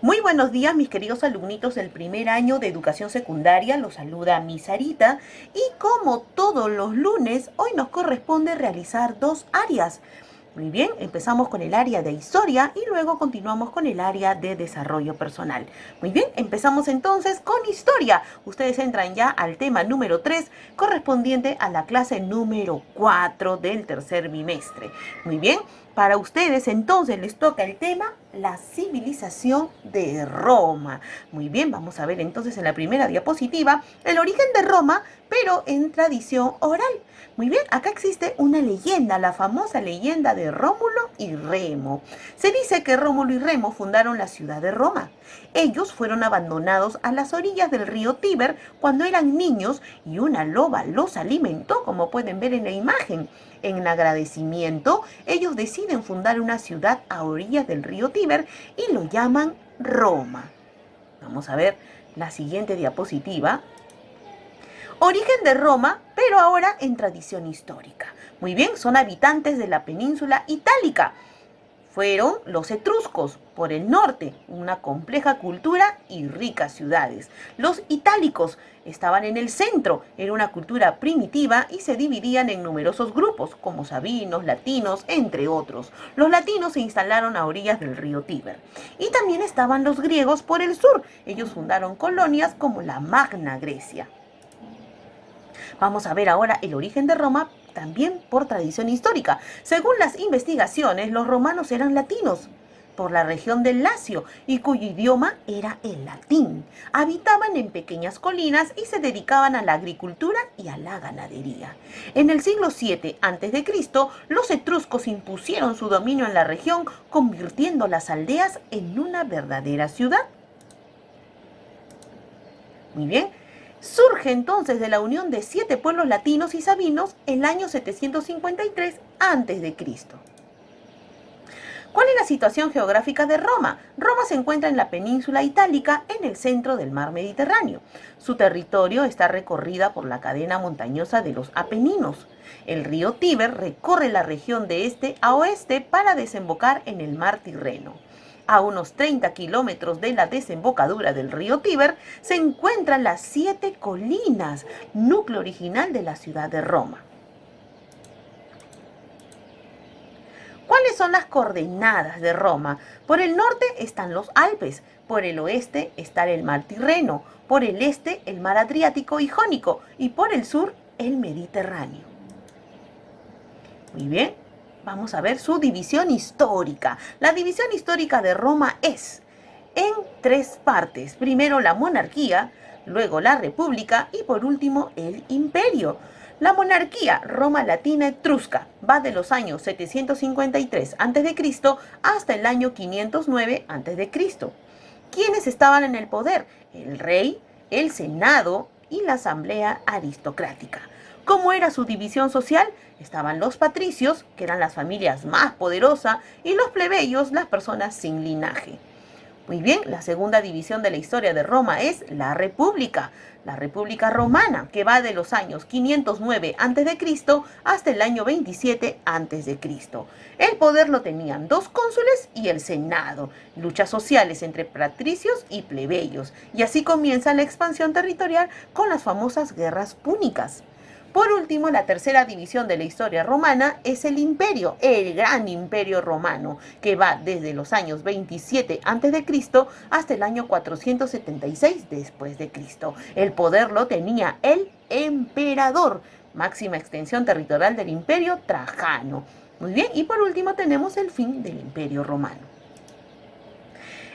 Muy buenos días, mis queridos alumnitos del primer año de educación secundaria. Los saluda mi Sarita y como todos los lunes, hoy nos corresponde realizar dos áreas. Muy bien, empezamos con el área de historia y luego continuamos con el área de desarrollo personal. Muy bien, empezamos entonces con historia. Ustedes entran ya al tema número 3, correspondiente a la clase número 4 del tercer bimestre. Muy bien, para ustedes entonces les toca el tema la civilización de Roma. Muy bien, vamos a ver entonces en la primera diapositiva el origen de Roma, pero en tradición oral. Muy bien, acá existe una leyenda, la famosa leyenda de Rómulo y Remo. Se dice que Rómulo y Remo fundaron la ciudad de Roma. Ellos fueron abandonados a las orillas del río Tíber cuando eran niños y una loba los alimentó, como pueden ver en la imagen. En agradecimiento, ellos deciden fundar una ciudad a orillas del río Tíber y lo llaman Roma. Vamos a ver la siguiente diapositiva. Origen de Roma, pero ahora en tradición histórica. Muy bien, son habitantes de la península itálica. Fueron los etruscos por el norte, una compleja cultura y ricas ciudades. Los itálicos estaban en el centro, era una cultura primitiva y se dividían en numerosos grupos, como sabinos, latinos, entre otros. Los latinos se instalaron a orillas del río Tíber. Y también estaban los griegos por el sur. Ellos fundaron colonias como la Magna Grecia. Vamos a ver ahora el origen de Roma también por tradición histórica. Según las investigaciones, los romanos eran latinos por la región del Lacio y cuyo idioma era el latín. Habitaban en pequeñas colinas y se dedicaban a la agricultura y a la ganadería. En el siglo VII a.C., los etruscos impusieron su dominio en la región, convirtiendo las aldeas en una verdadera ciudad. Muy bien. Surge entonces de la unión de 7 pueblos latinos y sabinos el año 753 a.C. ¿Cuál es la situación geográfica de Roma? Roma se encuentra en la península itálica, en el centro del mar Mediterráneo. Su territorio está recorrida por la cadena montañosa de los Apeninos. El río Tíber recorre la región de este a oeste para desembocar en el mar Tirreno. A unos 30 kilómetros de la desembocadura del río Tíber se encuentran las 7 colinas, núcleo original de la ciudad de Roma. ¿Cuáles son las coordenadas de Roma? Por el norte están los Alpes, por el oeste está el mar Tirreno, por el este el mar Adriático y Jónico y por el sur el Mediterráneo. Muy bien. Vamos a ver su división histórica. La división histórica de Roma es en 3 partes. Primero la monarquía, luego la república y por último el imperio. La monarquía, Roma latina etrusca, va de los años 753 a.C. hasta el año 509 a.C. ¿Quiénes estaban en el poder? El rey, el senado y la asamblea aristocrática. ¿Cómo era su división social? Estaban los patricios, que eran las familias más poderosas, y los plebeyos, las personas sin linaje. Muy bien, la segunda división de la historia de Roma es la República Romana, que va de los años 509 a.C. hasta el año 27 a.C. El poder lo tenían 2 cónsules y el Senado, luchas sociales entre patricios y plebeyos, y así comienza la expansión territorial con las famosas guerras púnicas. Por último, la tercera división de la historia romana es el imperio, el gran imperio romano, que va desde los años 27 a.C. hasta el año 476 después de Cristo. El poder lo tenía el emperador, máxima extensión territorial del imperio, Trajano. Muy bien, y por último tenemos el fin del imperio romano.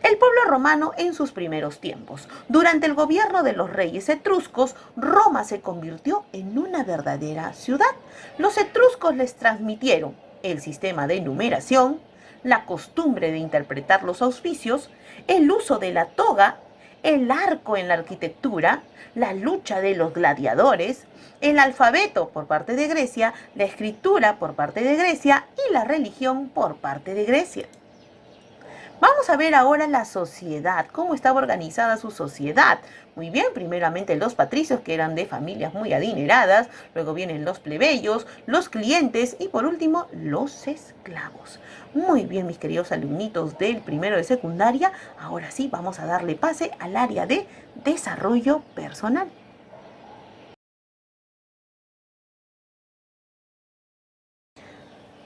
El pueblo romano en sus primeros tiempos. Durante el gobierno de los reyes etruscos, Roma se convirtió en una verdadera ciudad. Los etruscos les transmitieron el sistema de numeración, la costumbre de interpretar los auspicios, el uso de la toga, el arco en la arquitectura, la lucha de los gladiadores, el alfabeto por parte de Grecia, la escritura por parte de Grecia y la religión por parte de Grecia. Vamos a ver ahora la sociedad, cómo estaba organizada su sociedad. Muy bien, primeramente los patricios, que eran de familias muy adineradas, luego vienen los plebeyos, los clientes y por último los esclavos. Muy bien, mis queridos alumnitos del primero de secundaria, ahora sí vamos a darle pase al área de desarrollo personal.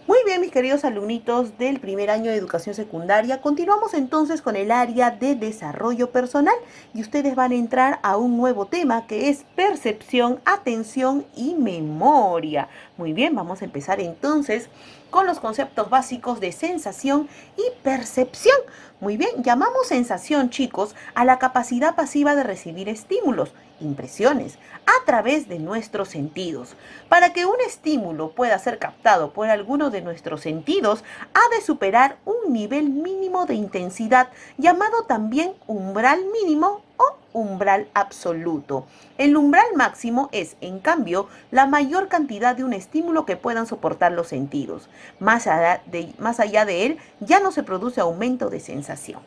Muy bien, mis queridos alumnitos del primer año de educación secundaria, continuamos entonces con el área de desarrollo personal y ustedes van a entrar a un nuevo tema que es percepción, atención y memoria. Muy bien, vamos a empezar entonces con los conceptos básicos de sensación y percepción. Muy bien, llamamos sensación, chicos, a la capacidad pasiva de recibir estímulos, impresiones, a través de nuestros sentidos. Para que un estímulo pueda ser captado por alguno de nuestros sentidos, ha de superar un nivel mínimo de intensidad, llamado también umbral mínimo o umbral absoluto. El umbral máximo es, en cambio, la mayor cantidad de un estímulo que puedan soportar los sentidos. Más allá de él, ya no se produce aumento de sensación.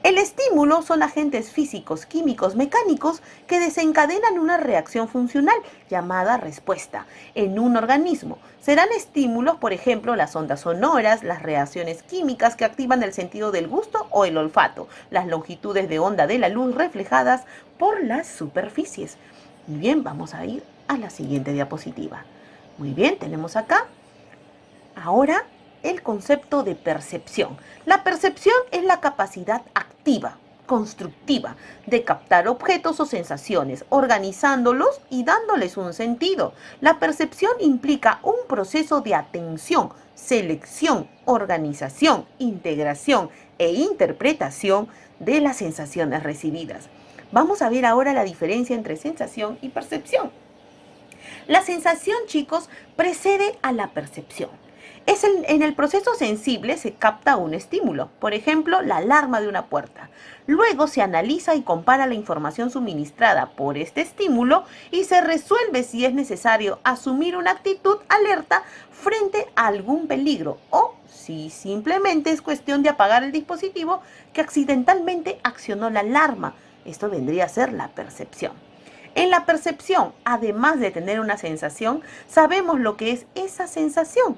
El estímulo son agentes físicos, químicos, mecánicos que desencadenan una reacción funcional llamada respuesta en un organismo. Serán estímulos, por ejemplo, las ondas sonoras, las reacciones químicas que activan el sentido del gusto o el olfato, las longitudes de onda de la luz reflejadas por las superficies. Muy bien, vamos a ir a la siguiente diapositiva. Muy bien, tenemos acá ahora el concepto de percepción. La percepción es la capacidad activa, constructiva, de captar objetos o sensaciones, organizándolos y dándoles un sentido. La percepción implica un proceso de atención, selección, organización, integración e interpretación de las sensaciones recibidas. Vamos a ver ahora la diferencia entre sensación y percepción. La sensación, chicos, precede a la percepción. En el proceso sensible se capta un estímulo, por ejemplo, la alarma de una puerta. Luego se analiza y compara la información suministrada por este estímulo y se resuelve si es necesario asumir una actitud alerta frente a algún peligro o si simplemente es cuestión de apagar el dispositivo que accidentalmente accionó la alarma. Esto vendría a ser la percepción. En la percepción, además de tener una sensación, sabemos lo que es esa sensación.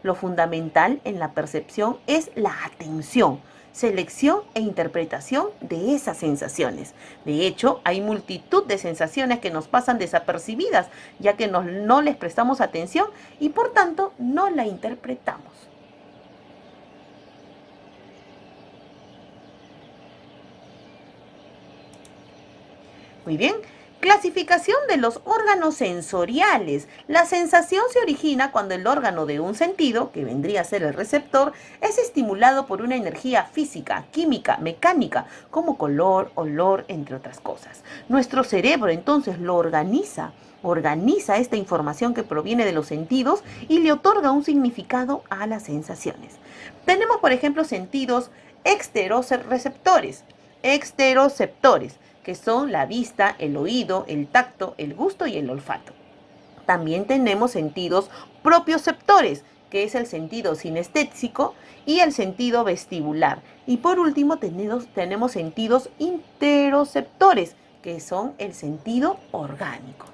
Lo fundamental en la percepción es la atención, selección e interpretación de esas sensaciones. De hecho, hay multitud de sensaciones que nos pasan desapercibidas, ya que no les prestamos atención y por tanto no la interpretamos. Muy bien. Clasificación de los órganos sensoriales. La sensación se origina cuando el órgano de un sentido, que vendría a ser el receptor, es estimulado por una energía física, química, mecánica, como color, olor, entre otras cosas. Nuestro cerebro entonces lo organiza esta información que proviene de los sentidos y le otorga un significado a las sensaciones. Tenemos, por ejemplo, sentidos exteroreceptores, que son la vista, el oído, el tacto, el gusto y el olfato. También tenemos sentidos propioceptores, que es el sentido sinestésico y el sentido vestibular. Y por último tenemos sentidos interoceptores, que son el sentido orgánico.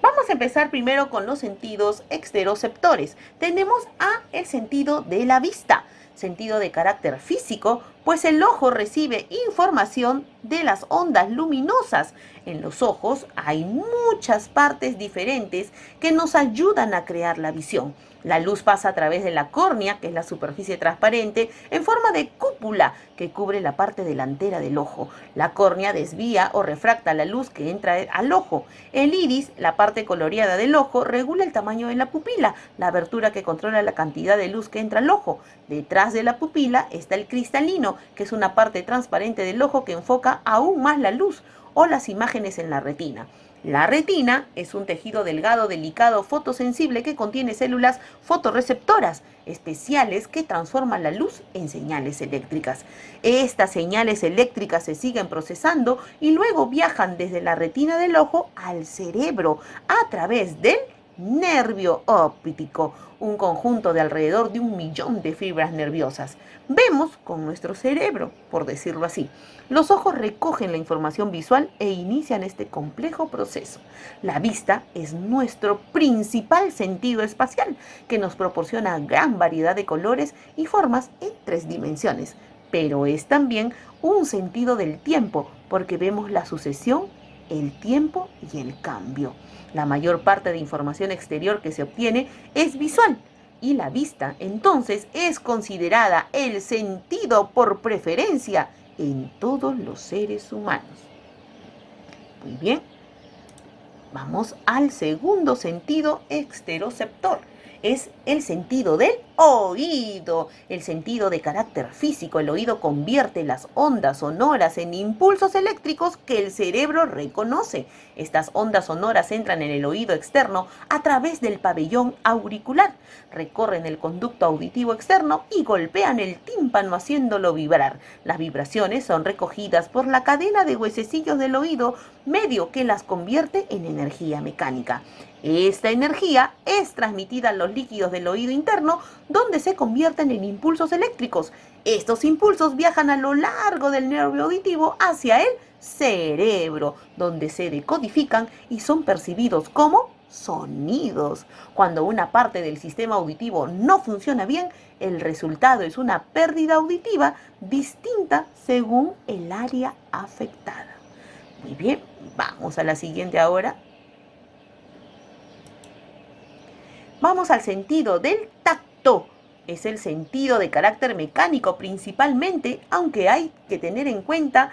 Vamos a empezar primero con los sentidos exteroceptores. Tenemos el sentido de la vista, sentido de carácter físico, pues el ojo recibe información de las ondas luminosas. En los ojos hay muchas partes diferentes que nos ayudan a crear la visión. La luz pasa a través de la córnea, que es la superficie transparente, en forma de cúpula que cubre la parte delantera del ojo. La córnea desvía o refracta la luz que entra al ojo. El iris, la parte coloreada del ojo, regula el tamaño de la pupila, la abertura que controla la cantidad de luz que entra al ojo. Detrás de la pupila está el cristalino, que es una parte transparente del ojo que enfoca aún más la luz o las imágenes en la retina. La retina es un tejido delgado, delicado, fotosensible que contiene células fotorreceptoras especiales que transforman la luz en señales eléctricas. Estas señales eléctricas se siguen procesando y luego viajan desde la retina del ojo al cerebro a través del nervio óptico, un conjunto de alrededor de 1 millón de fibras nerviosas. Vemos con nuestro cerebro, por decirlo así. Los ojos recogen la información visual e inician este complejo proceso. La vista es nuestro principal sentido espacial, que nos proporciona gran variedad de colores y formas en 3 dimensiones, pero es también un sentido del tiempo, porque vemos la sucesión, el tiempo y el cambio. La mayor parte de información exterior que se obtiene es visual, y la vista entonces es considerada el sentido por preferencia en todos los seres humanos. Muy bien, vamos al segundo sentido exteroceptor. Es el sentido del oído, el sentido de carácter físico. El oído convierte las ondas sonoras en impulsos eléctricos que el cerebro reconoce. Estas ondas sonoras entran en el oído externo a través del pabellón auricular, recorren el conducto auditivo externo y golpean el tímpano haciéndolo vibrar. Las vibraciones son recogidas por la cadena de huesecillos del oído, medio que las convierte en energía mecánica. Esta energía es transmitida a los líquidos del oído interno, donde se convierten en impulsos eléctricos. Estos impulsos viajan a lo largo del nervio auditivo hacia el cerebro, donde se decodifican y son percibidos como sonidos. Cuando una parte del sistema auditivo no funciona bien, el resultado es una pérdida auditiva distinta según el área afectada. Muy bien, vamos a la siguiente ahora. Vamos al sentido del tacto. Es el sentido de carácter mecánico principalmente, aunque hay que tener en cuenta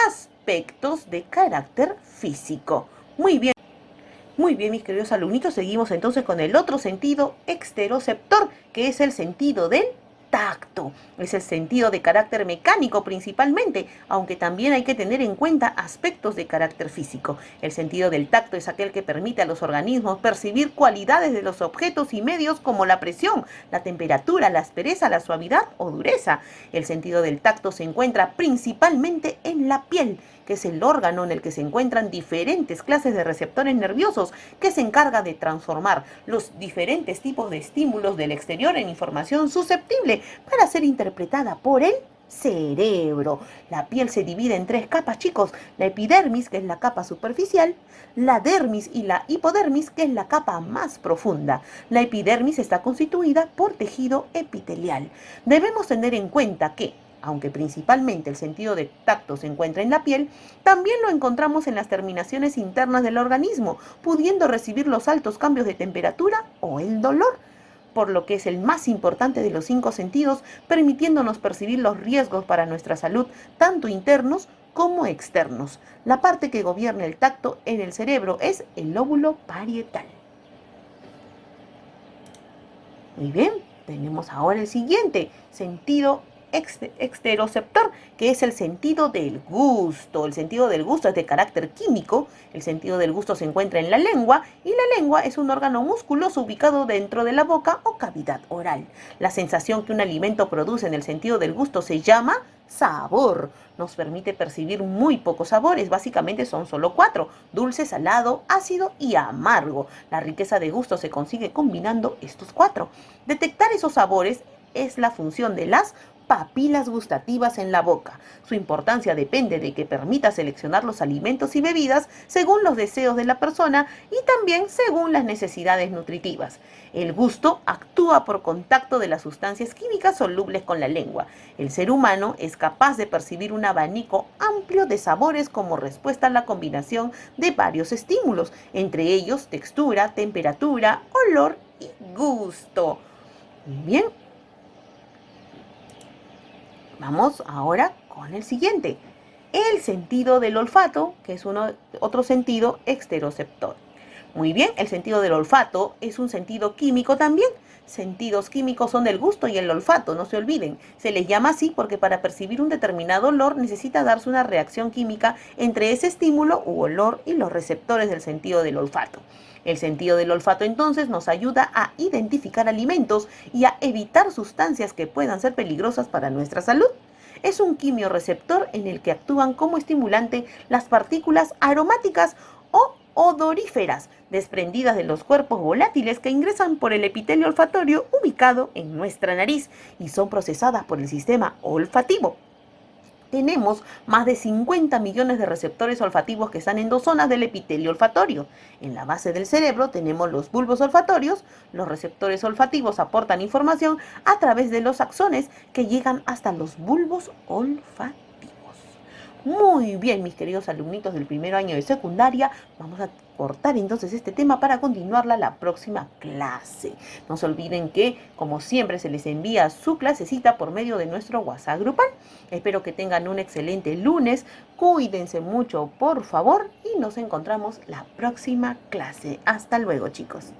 aspectos de carácter físico. Muy bien, mis queridos alumnitos, seguimos entonces con el otro sentido exteroceptor, que es el sentido del tacto. Es el sentido de carácter mecánico principalmente, aunque también hay que tener en cuenta aspectos de carácter físico. El sentido del tacto es aquel que permite a los organismos percibir cualidades de los objetos y medios como la presión, la temperatura, la aspereza, la suavidad o dureza. El sentido del tacto se encuentra principalmente en la piel, que es el órgano en el que se encuentran diferentes clases de receptores nerviosos, que se encarga de transformar los diferentes tipos de estímulos del exterior en información susceptible para ser interpretada por el cerebro. La piel se divide en 3 capas, chicos: la epidermis, que es la capa superficial, la dermis y la hipodermis, que es la capa más profunda. La epidermis está constituida por tejido epitelial. Debemos tener en cuenta que, aunque principalmente el sentido de tacto se encuentra en la piel, también lo encontramos en las terminaciones internas del organismo, pudiendo recibir los altos cambios de temperatura o el dolor, por lo que es el más importante de los 5 sentidos, permitiéndonos percibir los riesgos para nuestra salud, tanto internos como externos. La parte que gobierna el tacto en el cerebro es el lóbulo parietal. Muy bien, tenemos ahora el siguiente sentido exteroceptor, que es el sentido del gusto. El sentido del gusto es de carácter químico. El sentido del gusto se encuentra en la lengua, y la lengua es un órgano musculoso ubicado dentro de la boca o cavidad oral. La sensación que un alimento produce en el sentido del gusto se llama sabor. Nos permite percibir muy pocos sabores, básicamente son solo 4: dulce, salado, ácido y amargo. La riqueza de gusto se consigue combinando estos 4. Detectar esos sabores es la función de las papilas gustativas en la boca. Su importancia depende de que permita seleccionar los alimentos y bebidas según los deseos de la persona y también según las necesidades nutritivas. El gusto actúa por contacto de las sustancias químicas solubles con la lengua. El ser humano es capaz de percibir un abanico amplio de sabores como respuesta a la combinación de varios estímulos, entre ellos textura, temperatura, olor y gusto. Muy bien. Vamos ahora con el siguiente, el sentido del olfato, que es otro sentido exteroceptor. Muy bien, el sentido del olfato es un sentido químico también. Sentidos químicos son el gusto y el olfato, no se olviden. Se les llama así porque para percibir un determinado olor necesita darse una reacción química entre ese estímulo u olor y los receptores del sentido del olfato. El sentido del olfato entonces nos ayuda a identificar alimentos y a evitar sustancias que puedan ser peligrosas para nuestra salud. Es un quimioreceptor en el que actúan como estimulante las partículas aromáticas o odoríferas, desprendidas de los cuerpos volátiles que ingresan por el epitelio olfatorio ubicado en nuestra nariz y son procesadas por el sistema olfativo. Tenemos más de 50 millones de receptores olfativos que están en dos zonas del epitelio olfatorio. En la base del cerebro tenemos los bulbos olfatorios. Los receptores olfativos aportan información a través de los axones que llegan hasta los bulbos olfativos. Muy bien, mis queridos alumnitos del primer año de secundaria, vamos a cortar entonces este tema para continuarla la próxima clase. No se olviden que, como siempre, se les envía su clasecita por medio de nuestro WhatsApp grupal. Espero que tengan un excelente lunes, cuídense mucho, por favor, y nos encontramos la próxima clase. Hasta luego, chicos.